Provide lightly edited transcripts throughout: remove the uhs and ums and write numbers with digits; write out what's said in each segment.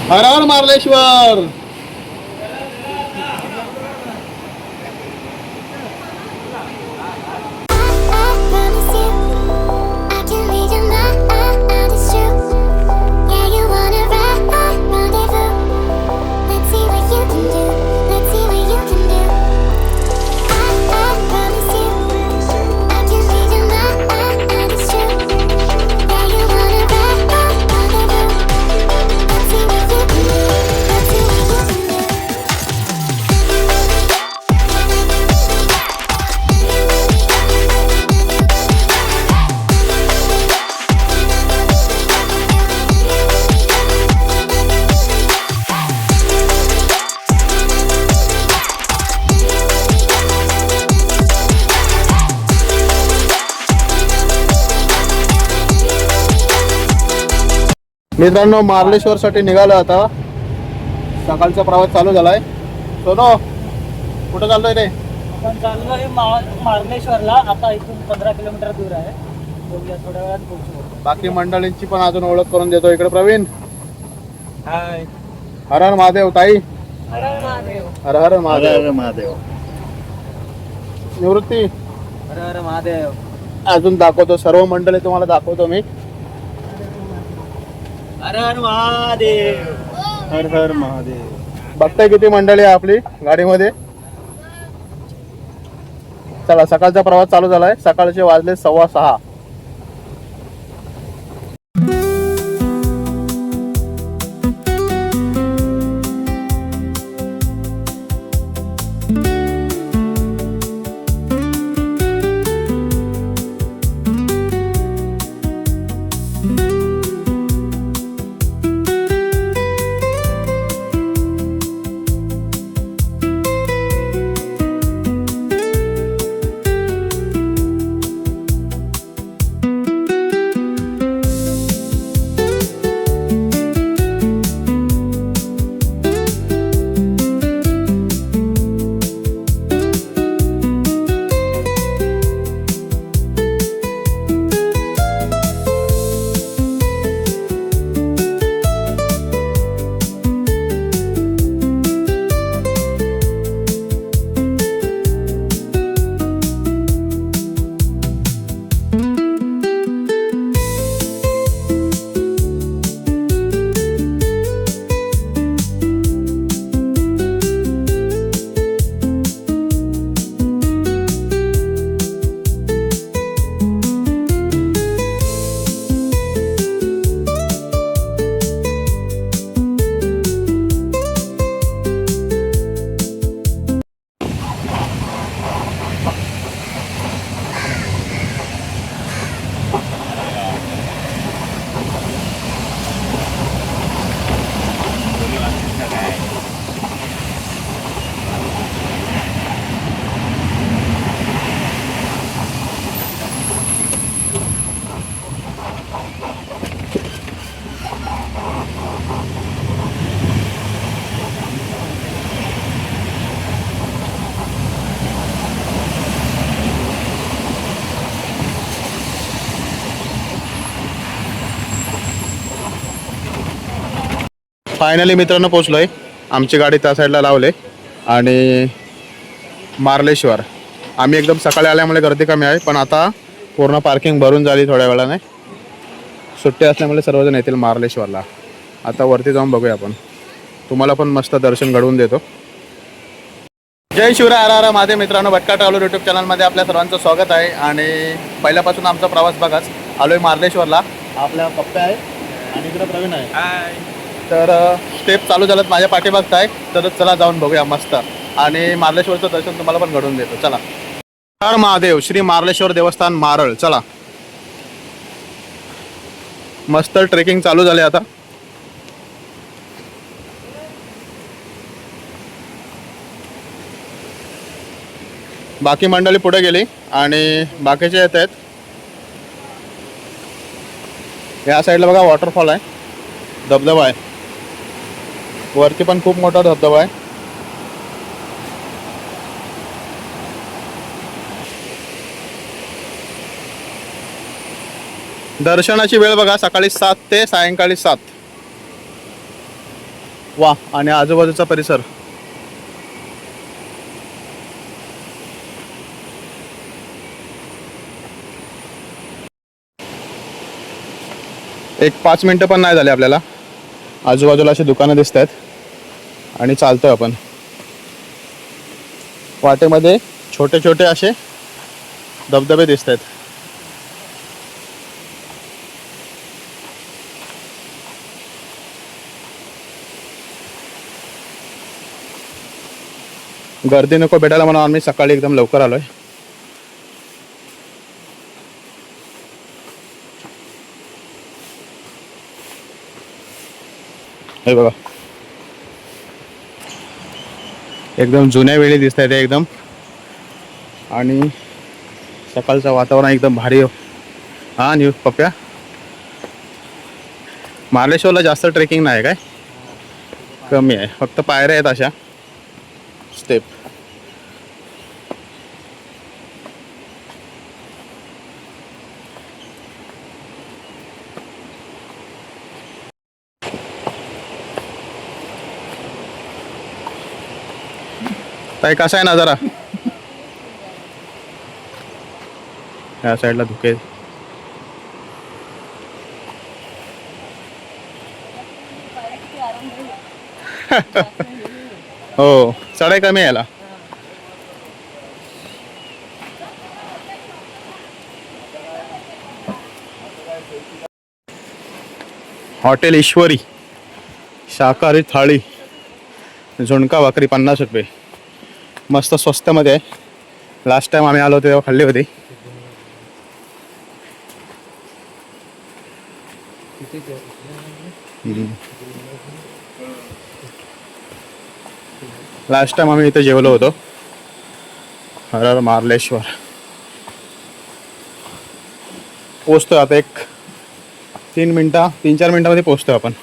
हर हर मार्लेश्वर. मित्रांनो मार्लेश्वर साठी निघालो आता. सकाळचा प्रवास चालू झालाय. सोनो कुठं चाललोय रे? आपण चाललोय मार्लेश्वरला. आता इथून 15 किलोमीटर दूर आहे. बघूया थोड्या वेळात पोहोचू. बाकी मंडळींची पण अजून ओळख करून देतो. इकडे प्रवीण. हाय. हर हर महादेव. ताई हर हर महादेव. हर हर महादेव. महादेव. निवृत्ती हर हर महादेव. अजून दाखवतो. सर्व मंडळी तुम्हाला दाखवतो मी. हर हर महादेव. हर हर महादेव. बघताय किती मंडळी आहे आपली गाडीमध्ये. चला सकाळचा प्रवास चालू झालाय. सकाळचे वाजले 6:15. फायनली मित्रांनो पोचलोय. आमची गाडी त्या साईडला लावले आणि मार्लेश्वर. आम्ही एकदम सकाळी आल्यामुळे गर्दी कमी आहे, पण आता पूर्ण पार्किंग भरून झाली. थोड्या वेळाने सुट्टी असल्यामुळे सर्वजण येतील मार्लेश्वरला. आता वरती जाऊन बघूया आपण. तुम्हाला पण मस्त दर्शन घडवून देतो. जय शिवराय. हर हर महादेव. मित्रांनो भटका ट्रॅव्हलर यूट्यूब चॅनलमध्ये आपल्या सर्वांचं स्वागत आहे. आणि पहिल्यापासून आमचा प्रवास बघाच. आलोय मार्लेश्वरला. आपल्या पप्पा आहे आणि इकडे प्रवीण आहे. हाय. तर स्टेप चालू झालं माझ्या पाठीमागत आहे. तर चला जाऊन बघूया मस्त. आणि मार्लेश्वरचं दर्शन तुम्हाला पण घडवून देतो. चला. हर महादेव. श्री मार्लेश्वर देवस्थान मारळ. चला मस्त ट्रेकिंग चालू झाले आता. बाकी मंडळी पुढे गेली आणि बाकीचे येत आहेत. या साईडला बघा वॉटरफॉल आहे, धबधबा आहे. वरती पण खूप मोठा धबधबा आहे. दर्शनाची वेळ बघा, सकाळी 7 ते सायंकाळी 7. वा, आणि आजूबाजूचा परिसर. एक 5 मिनटं पण नाही झाले आपल्याला. आजूबाजूला अशी दुकानं दिसत आहेत आणि चालतोय आपण. वाटेमध्ये छोटे छोटे असे धबधबे दिसत आहेत. गर्दी नको भेटायला म्हणून आम्ही सकाळी एकदम लवकर आलोय. हे बघा, एकदम जुन्या वेळी दिसत आहे ते एकदम. आणि सकाळचं वातावरण एकदम भारी. हा न्यू पप्प्या, मार्लेश्वरला जास्त ट्रेकिंग नाही काय, कमी आहे. फक्त पायऱ्या आहेत अशा स्टेप. ताई कसा आहे नजारा? या साईडला धुके. हो, चढाई कमी आहे याला. हॉटेल ईश्वरी शाकाहारी थाळी, झुणका भाकरी 50 रुपये. मस्त स्वस्तमध्ये आहे. लास्ट टाइम आम्ही आलो होतो तेव्हा खाल्ली होती. लास्ट टाइम आम्ही इथे जेवलो होतो. हर हर मार्लेश्वर. पोचतोय आता, एक 3-4 मिनिटामध्ये पोचतोय आपण.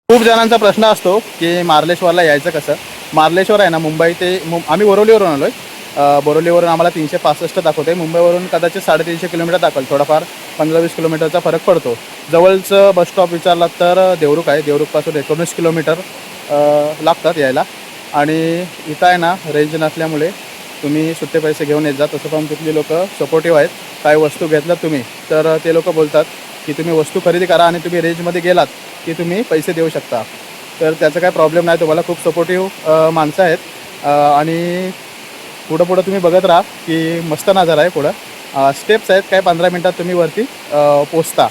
खूप जणांचा प्रश्न असतो की मार्लेश्वरला यायचं कसं. मार्लेश्वर आहे ना, मुंबई ते आम्ही बोरिवलीवरून आलो आहे. बोरिवलीवरून आम्हाला 365 दाखवते. मुंबईवरून कदाचित 350 किलोमीटर दाखवल. थोडाफार 15-20 किलोमीटरचा फरक पडतो. जवळचं बस स्टॉप विचारला तर देवरुख आहे. देवरुखपासून 19 किलोमीटर लागतात यायला. आणि इथं आहे ना, रेंज नसल्यामुळे तुम्ही सुट्टे पैसे घेऊन येत जा. तसं पण तिथली लोक सपोर्टिव्ह आहेत. काही वस्तू घेतलात तुम्ही तर ते लोक बोलतात की तुम्ही वस्तू खरेदी करा आणि तुम्ही रेंजमध्ये गेलात की तुम्ही पैसे देऊ शकता. तर त्याचा काय प्रॉब्लेम नाही. तुम्हाला खूप सपोर्टिव्ह माणसं आहेत. आणि पुढं तुम्ही बघत राहा की मस्त नजारा आहे. पुढं स्टेप्स आहेत. काय 15 मिनटात तुम्ही वरती पोचता.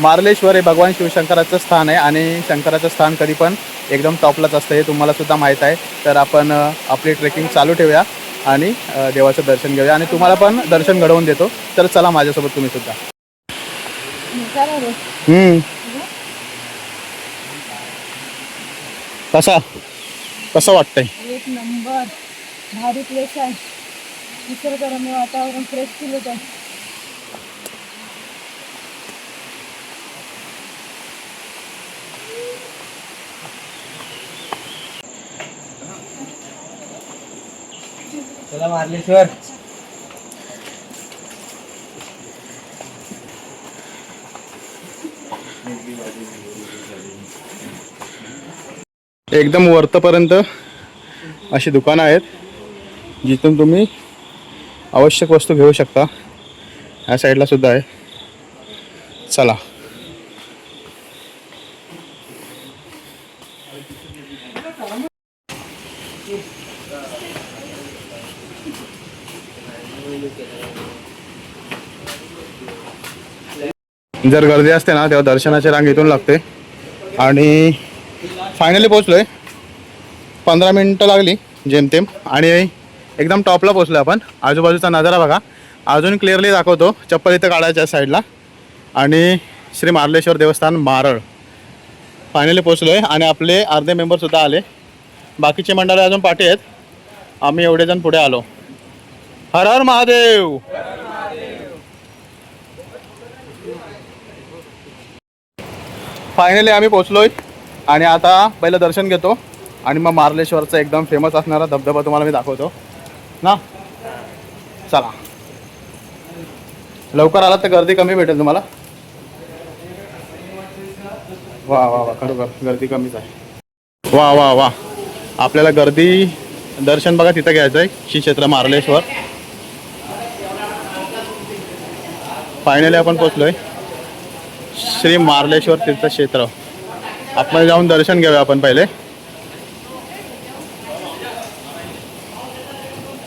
मार्लेश्वर हे भगवान शिवशंकराचं स्थान आहे आणि शंकराचं स्थान कधी पण एकदम टॉपलाच असतं, हे तुम्हालासुद्धा माहीत आहे. तर आपण आपली ट्रेकिंग चालू ठेवूया आणि देवाचं दर्शन घेऊया आणि तुम्हाला पण दर्शन घडवून देतो. तर चला माझ्यासोबत तुम्ही सुद्धा. कसं वाटतंय? एक नंबर भारी प्लेस आहे. निसर्गरम्य वातावरण, फ्रेश फील होत आहे. चला मार्लेश्वर. एकदम वरपर्यंत अशी दुकानं आहेत जिथून तुम्ही आवश्यक वस्तू घेऊ शकता. ह्या साईडला सुद्धा आहे. चला. जर गर्दी असते ना तेव्हा दर्शनाची रांग इथून लागते. आणि फायनली पोचलोय. 15 मिनटं लागली जेमतेम आणि एकदम टॉपला पोचलो आपण. आजूबाजूचा नजारा बघा, अजून क्लिअरली दाखवतो. चप्पल इथं काढायच्या साईडला. आणि श्री मार्लेश्वर देवस्थान मारळ फायनली पोचलोय. आणि आपले अर्धे मेंबरसुद्धा आले. बाकीचे मंडळी अजून पाठी आहेत. आम्ही एवढे जण पुढे आलो. हर हर महादेव. फायनली आम्ही पोचलोय आणि आता पहिलं दर्शन घेतो आणि मग मार्लेश्वरचा एकदम फेमस असणारा धबधबा तुम्हाला मी दाखवतो ना. चला, लवकर आलात तर गर्दी कमी भेटेल तुम्हाला. वा वा वा, खरोखर गर्दी कमीच आहे. वा वा वा, आपल्याला गर्दी दर्शन बघा तिथं घ्यायचं आहे, श्री क्षेत्र मार्लेश्वर. फायनली आपण पोचलोय श्री मार्लेश्वर तीर्थक्षेत्र. आपण जाऊन दर्शन घेऊया आपण पहिले.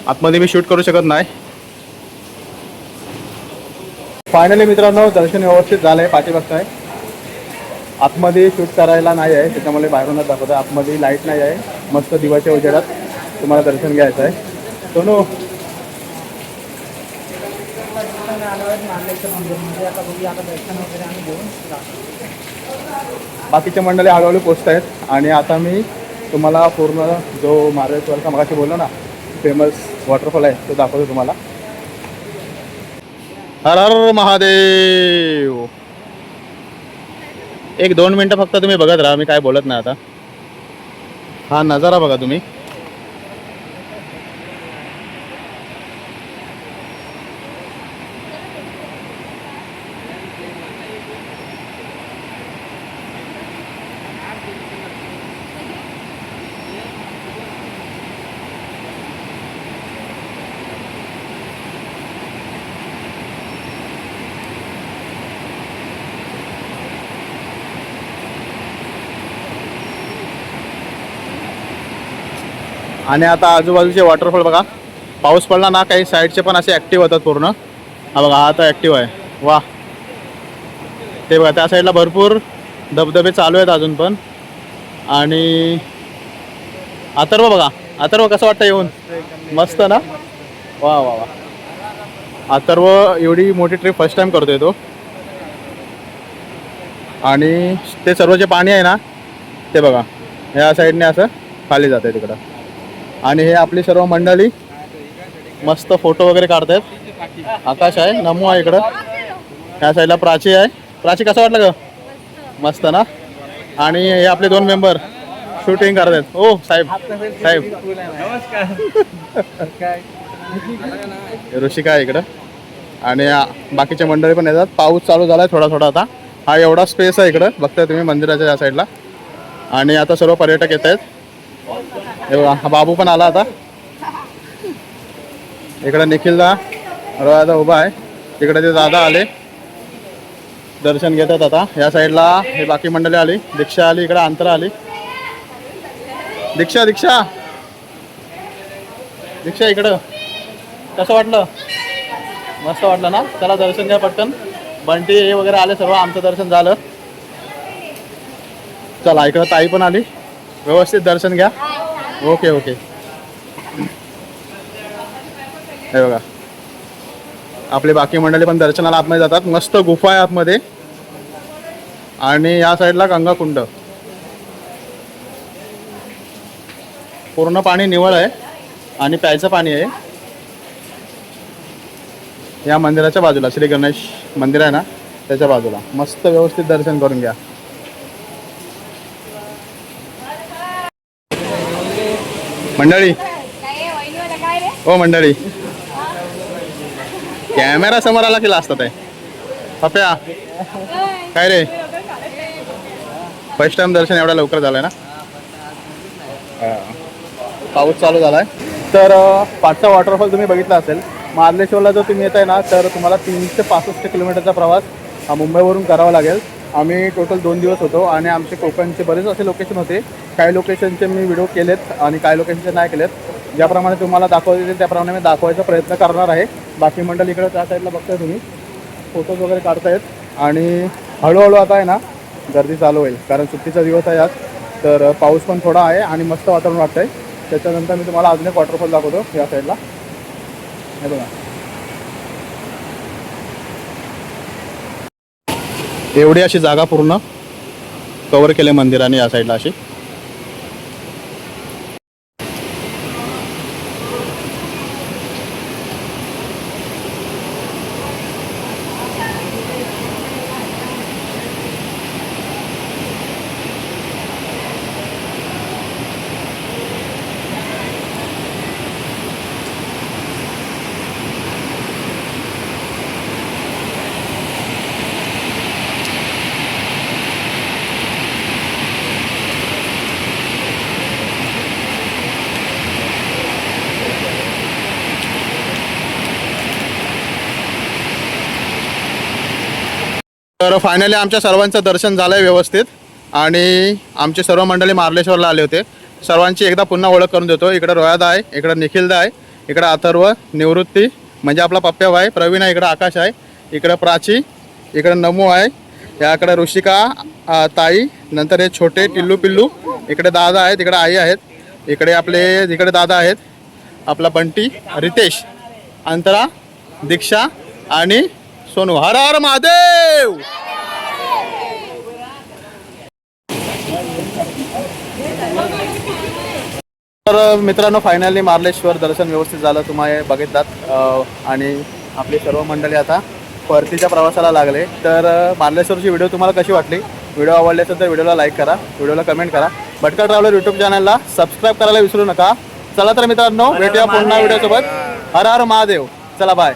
आतमध्ये मी शूट करू शकत नाही. फायनली मित्रांनो दर्शन व्यवस्थित झालंय. पाठीमागचं आहे, आतमध्ये शूट करायला नाही आहे त्याच्यामुळे बाहेरूनच दाखवतो. आतमध्ये लाईट नाही आहे, मस्त दिवाच्या उजेडात तुम्हाला दर्शन घ्यायचं आहे. सोनू बाकीचे मंडळी हळूहळू पोचत आहेत आणि आता मी तुम्हाला पूर्ण जो मार्लेश्वरचा मगाशी बोललो ना फेमस वॉटरफॉल आहे तो दाखवतो तुम्हाला. हर हर महादेव. 1-2 मिनटं फक्त तुम्ही बघत राहा, मी काय बोलत नाही आता. हा नजारा बघा तुम्ही. आणि आता आजूबाजूचे वॉटरफॉल बघा. पाऊस पडला ना काही साईडचे पण असे ॲक्टिव्ह होतात पूर्ण. हा बघा, हा आता ॲक्टिव्ह आहे. वा, ते बघा त्या साईडला भरपूर धबधबे चालू आहेत अजून पण. आणि अथर्व बघा, अथर्व कसं वाटतं येऊन? मस्त ना. वा वा वा, अथर्व एवढी मोठी ट्रिप फर्स्ट टाइम करतोय तो. आणि ते सर्व जे पाणी आहे ना ते बघा ह्या साईडने असं खाली जात आहे तिकडं. आणि हे आपली सर्व मंडळी मस्त फोटो वगैरे काढतात. आकाश आहे, नमू आहे इकडं, ह्या साईडला प्राची आहे. प्राची कसं वाटलं ग? मस्त ना. आणि हे आपले 2 मेंबर शूटिंग करतात. हो साहेब, साहेब ऋषिका आहे इकडं. आणि बाकीचे मंडळी पण येतात. पाऊस चालू झाला आहे थोडा थोडा आता. हा एवढा स्पेस आहे इकडं, बघताय तुम्ही मंदिराच्या या साईडला. आणि आता सर्व पर्यटक येत आहेत. हे बघा, हा बाबू पण आला आता. इकडं निखिलदा दादा उभा आहे. तिकडे ते दादा आले, दर्शन घेतात आता. या साईडला हे बाकी मंडळी आली. दीक्षा आली इकडे, अंतरा आली. दीक्षा दीक्षा दीक्षा इकडं. कसं वाटलं? मस्त वाटलं ना. चला दर्शन घ्या पटकन. बंटी हे वगैरे आले सर्व, आमचं दर्शन झालं. चला इकडं ताई पण आली. व्यवस्थित दर्शन घ्या. Okay okay. हे बघा आपले बाकी मंडळी पण दर्शनाला आतमध्ये जातात. मस्त गुफा आहे आतमध्ये. आणि या साईडला गंगाकुंड. पूर्ण पाणी निवळ आहे आणि प्यायचं पाणी आहे. या मंदिराच्या बाजूला श्री गणेश मंदिर आहे ना त्याच्या बाजूला. मस्त व्यवस्थित दर्शन करून घ्या. मंडळी हो मंडळी, कॅमेरा समोर आला की लाजतात आहे. पप्या काय रे, फर्स्ट टाइम दर्शन एवढ्या लवकर झालंय ना. पाऊस चालू झालाय. तर पाचचा वॉटरफॉल तुम्ही बघितला असेल. मार्लेश्वरला जर तुम्ही येत आहे ना तर तुम्हाला 365 किलोमीटरचा प्रवास हा मुंबईवरून करावा लागेल. आम्ही टोटल 2 दिवस होतो आणि आमचे कोकणचे बरेच असे लोकेशन होते. काही लोकेशनचे मी व्हिडिओ केलेत आणि काही लोकेशनचे नाही केलेत. ज्याप्रमाणे तुम्हाला दाखवले त्याप्रमाणे मी दाखवायचा प्रयत्न करणार आहे. बाकी मंडळ इकडे त्या साईडला बघताय तुम्ही, फोटोज वगैरे काढतायत. आणि हळूहळू आता आहे ना गर्दी चालू होईल, कारण सुट्टीचा दिवस आहे आज. तर पाऊस पण थोडा आहे आणि मस्त वातावरण वाटतंय. त्याच्यानंतर मी तुम्हाला अजून एक वॉटरफॉल दाखवतो या साईडला. हे बघा, एवढी अशी जागा पूर्ण कव्हर केले मंदिराने या साईडला अशी. तर फायनली आमच्या सर्वांचं दर्शन झालं आहे व्यवस्थित आणि आमचे सर्व मंडळी मार्लेश्वरला आले होते. सर्वांची एकदा पुन्हा ओळख करून देतो. इकडं रोयादा आहे, इकडं निखिलदा आहे, इकडं अथर्व, निवृत्ती म्हणजे आपला पप्प्या आहे, प्रवीण आहे, इकडं आकाश आहे, इकडं प्राची, इकडं नमू आहे, याकडे ऋषिका ताई, नंतर हे छोटे टिल्लू पिल्लू, इकडे दादा आहेत, इकडे आई आहेत, इकडे आपले इकडे दादा आहेत, आपला बंटी, रितेश, अंतरा, दीक्षा आणि सोनू. हर हर महादेव. तर मित्रांनो फायनली मार्लेश्वर दर्शन व्यवस्थित झालं, तुम्ही बघितलात. आणि आपली सर्व मंडळी आता परतीच्या प्रवासाला लागले. तर मार्लेश्वरची व्हिडिओ तुम्हाला कशी वाटली? व्हिडिओ आवडली असेल तर व्हिडिओला लाईक करा, व्हिडिओला कमेंट करा. भटका ट्रॅव्हलर यूट्यूब चॅनलला सबस्क्राईब करायला विसरू नका. चला तर मित्रांनो भेटूया पुन्हा व्हिडिओसोबत. हर हर महादेव. चला बाय.